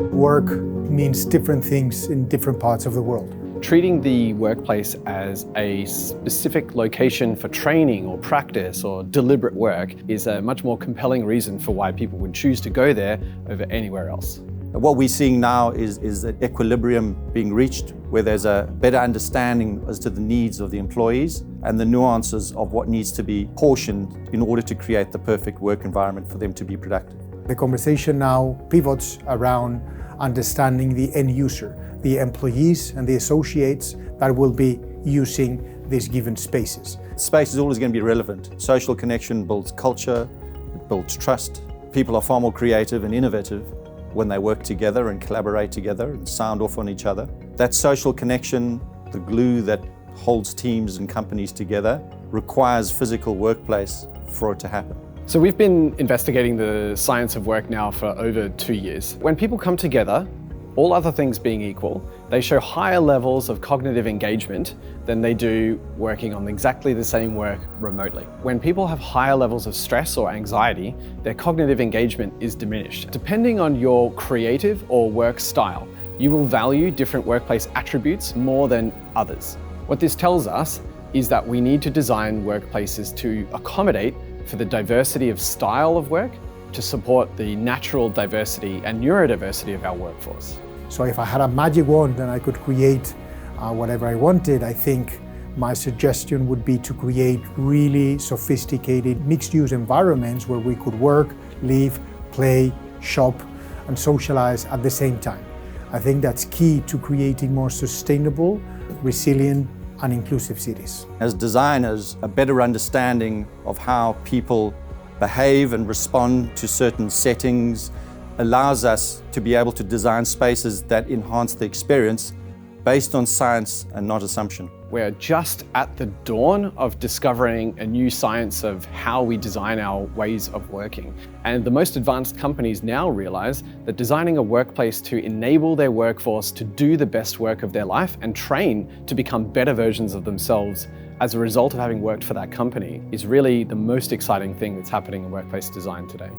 Work means different things in different parts of the world. Treating the workplace as a specific location for training or practice or deliberate work is a much more compelling reason for why people would choose to go there over anywhere else. What we're seeing now is an equilibrium being reached where there's a better understanding as to the needs of the employees and the nuances of what needs to be portioned in order to create the perfect work environment for them to be productive. The conversation now pivots around understanding the end user, the employees and the associates that will be using these given spaces. Space is always going to be relevant. Social connection builds culture, it builds trust. People are far more creative and innovative when they work together and collaborate together and sound off on each other. That social connection, the glue that holds teams and companies together, requires physical workplace for it to happen. So we've been investigating the science of work now for over 2 years. When people come together, all other things being equal, they show higher levels of cognitive engagement than they do working on exactly the same work remotely. When people have higher levels of stress or anxiety, their cognitive engagement is diminished. Depending on your creative or work style, you will value different workplace attributes more than others. What this tells us is that we need to design workplaces to accommodate for the diversity of style of work, to support the natural diversity and neurodiversity of our workforce. So if I had a magic wand and I could create whatever I wanted, I think my suggestion would be to create really sophisticated mixed-use environments where we could work, live, play, shop, and socialize at the same time. I think that's key to creating more sustainable, resilient, and inclusive cities. As designers, a better understanding of how people behave and respond to certain settings allows us to be able to design spaces that enhance the experience based on science and not assumption. We're just at the dawn of discovering a new science of how we design our ways of working. And the most advanced companies now realize that designing a workplace to enable their workforce to do the best work of their life and train to become better versions of themselves as a result of having worked for that company is really the most exciting thing that's happening in workplace design today.